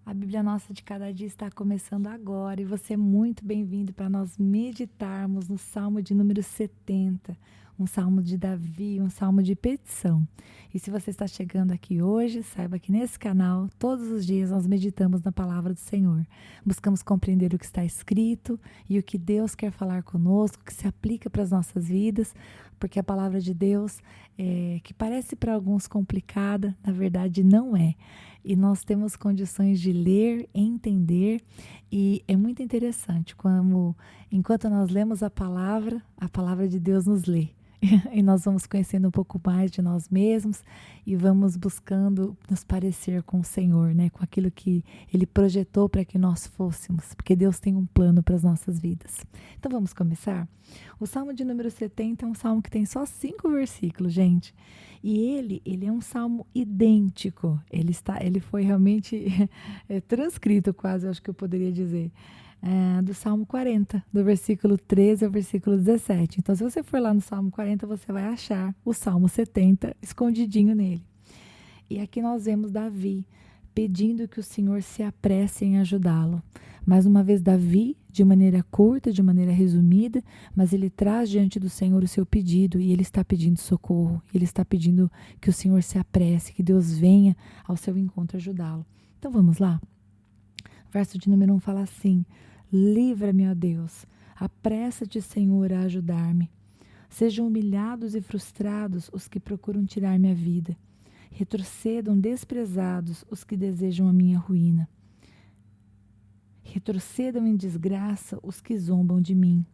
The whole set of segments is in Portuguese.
A Bíblia Nossa de Cada Dia está começando agora e você é muito bem-vindo para nós meditarmos no Salmo de número 70, um Salmo de Davi, um Salmo de petição. E se você está chegando aqui hoje, saiba que nesse canal, todos os dias nós meditamos na Palavra do Senhor. Buscamos compreender o que está escrito e o que Deus quer falar conosco, que se aplica para as nossas vidas, porque a Palavra de Deus, que parece para alguns complicada, na verdade não é. E nós temos condições de ler, entender, e é muito interessante como, enquanto nós lemos a palavra de Deus nos lê. E nós vamos conhecendo um pouco mais de nós mesmos e vamos buscando nos parecer com o Senhor, né? Com aquilo que Ele projetou para que nós fôssemos, porque Deus tem um plano para as nossas vidas. Então vamos começar? O Salmo de número 70 é um salmo que tem só 5 versículos, gente. E ele é um salmo idêntico. Ele foi realmente transcrito quase, acho que eu poderia dizer, do Salmo 40, do versículo 13 ao versículo 17. Então, se você for lá no Salmo 40, você vai achar o Salmo 70 escondidinho nele. E aqui nós vemos Davi pedindo que o Senhor se apresse em ajudá-lo. Mais uma vez, Davi, de maneira curta, de maneira resumida, mas ele traz diante do Senhor o seu pedido e ele está pedindo socorro. Ele está pedindo que o Senhor se apresse, que Deus venha ao seu encontro ajudá-lo. Então vamos lá? O verso de número 1 fala assim: livra-me, ó Deus, apressa-te, Senhor, a ajudar-me. Sejam humilhados e frustrados os que procuram tirar minha vida. Retrocedam desprezados os que desejam a minha ruína. Retrocedam em desgraça os que zombam de mim.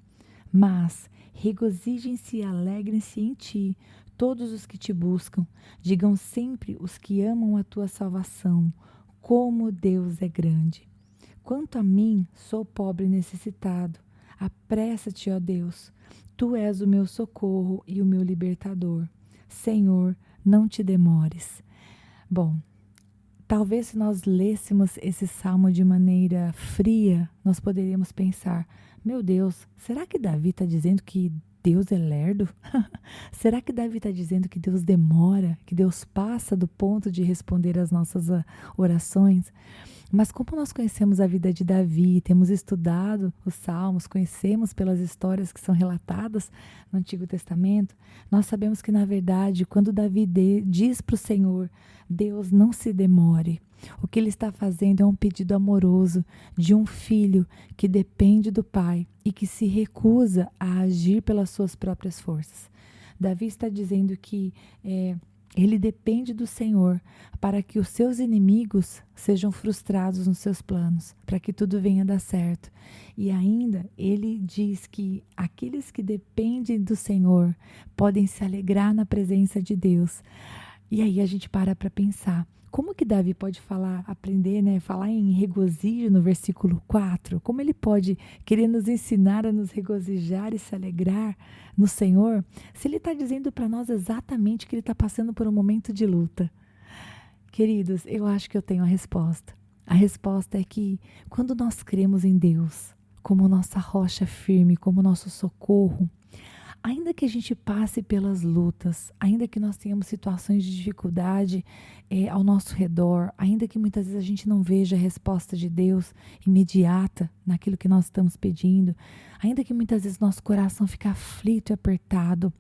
Mas regozijem-se e alegrem-se em ti todos os que te buscam. Digam sempre os que amam a tua salvação: como Deus é grande. Quanto a mim, sou pobre e necessitado. Apressa-te, ó Deus. Tu és o meu socorro e o meu libertador. Senhor, não te demores. Bom, talvez se nós lêssemos esse salmo de maneira fria, nós poderíamos pensar: meu Deus, será que Davi está dizendo que Deus é lerdo? Será que Davi está dizendo que Deus demora, que Deus passa do ponto de responder às nossas orações? Mas como nós conhecemos a vida de Davi, temos estudado os Salmos, conhecemos pelas histórias que são relatadas no Antigo Testamento, nós sabemos que, na verdade, quando Davi diz para o Senhor: Deus, não se demore, o que ele está fazendo é um pedido amoroso de um filho que depende do pai e que se recusa a agir pelas suas próprias forças. Davi está dizendo que ele depende do Senhor para que os seus inimigos sejam frustrados nos seus planos, para que tudo venha a dar certo. E ainda ele diz que aqueles que dependem do Senhor podem se alegrar na presença de Deus. E aí a gente para pensar, como que Davi pode aprender, né, falar em regozijo no versículo 4? Como ele pode querer nos ensinar a nos regozijar e se alegrar no Senhor, se ele está dizendo para nós exatamente que ele está passando por um momento de luta? Queridos, eu acho que eu tenho a resposta. A resposta é que quando nós cremos em Deus como nossa rocha firme, como nosso socorro, ainda que a gente passe pelas lutas, ainda que nós tenhamos situações de dificuldade ao nosso redor, ainda que muitas vezes a gente não veja a resposta de Deus imediata naquilo que nós estamos pedindo, ainda que muitas vezes nosso coração fique aflito e apertado,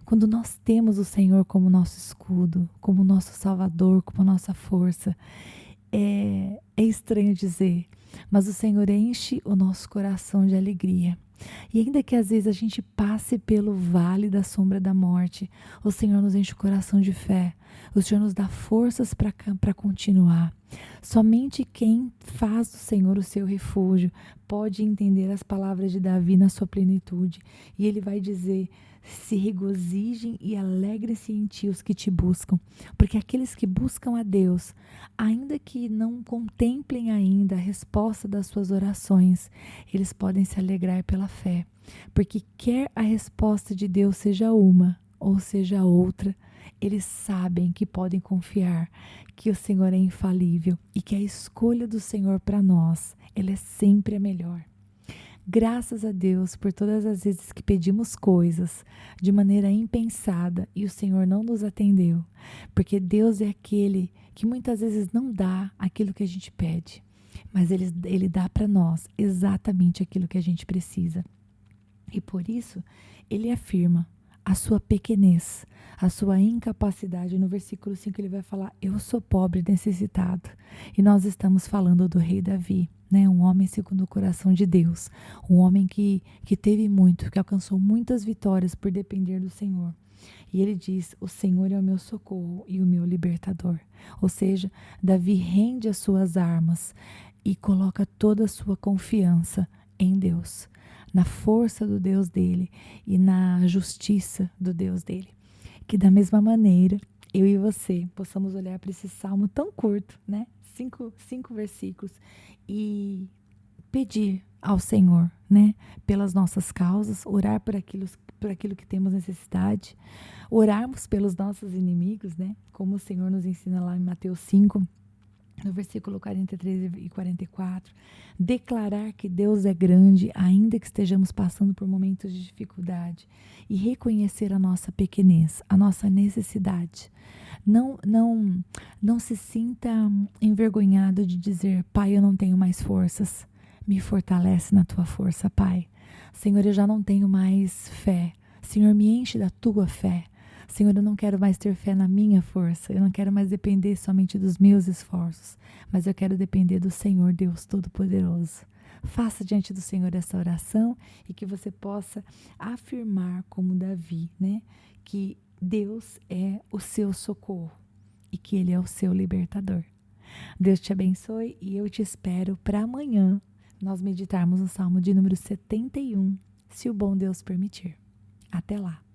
quando nós temos o Senhor como nosso escudo, como nosso Salvador, como nossa força, é estranho dizer, mas o Senhor enche o nosso coração de alegria. E ainda que às vezes a gente passe pelo vale da sombra da morte, o Senhor nos enche o coração de fé. O Senhor nos dá forças para continuar. Somente quem faz do Senhor o seu refúgio pode entender as palavras de Davi na sua plenitude. E ele vai dizer: se regozijem e alegrem-se em ti os que te buscam. Porque aqueles que buscam a Deus, ainda que não contemplem ainda a resposta das suas orações, eles podem se alegrar pela fé. Porque quer a resposta de Deus seja uma ou seja outra, eles sabem que podem confiar que o Senhor é infalível e que a escolha do Senhor para nós, ela é sempre a melhor. Graças a Deus por todas as vezes que pedimos coisas de maneira impensada e o Senhor não nos atendeu, porque Deus é aquele que muitas vezes não dá aquilo que a gente pede. mas Ele dá para nós exatamente aquilo que a gente precisa. E por isso, Ele afirma a sua pequenez, a sua incapacidade. No versículo 5 ele vai falar, eu sou pobre e necessitado. E nós estamos falando do rei Davi, né? Um homem segundo o coração de Deus, um homem que teve muito, que alcançou muitas vitórias por depender do Senhor. E ele diz, o Senhor é o meu socorro e o meu libertador. Ou seja, Davi rende as suas armas e coloca toda a sua confiança em Deus, na força do Deus dele e na justiça do Deus dele. Que da mesma maneira, eu e você possamos olhar para esse salmo tão curto, né? Cinco versículos, e pedir ao Senhor, né? Pelas nossas causas, orar por aquilo que temos necessidade, orarmos pelos nossos inimigos, né? Como o Senhor nos ensina lá em Mateus 5, no versículo 43 e 44, declarar que Deus é grande, ainda que estejamos passando por momentos de dificuldade, e reconhecer a nossa pequenez, a nossa necessidade. Não se sinta envergonhado de dizer, Pai, eu não tenho mais forças, me fortalece na tua força, Pai. Senhor, eu já não tenho mais fé, Senhor, me enche da tua fé. Senhor, eu não quero mais ter fé na minha força, eu não quero mais depender somente dos meus esforços, mas eu quero depender do Senhor, Deus Todo-Poderoso. Faça diante do Senhor essa oração e que você possa afirmar como Davi, né, que Deus é o seu socorro e que Ele é o seu libertador. Deus te abençoe e eu te espero para amanhã nós meditarmos no Salmo de número 71, se o bom Deus permitir. Até lá!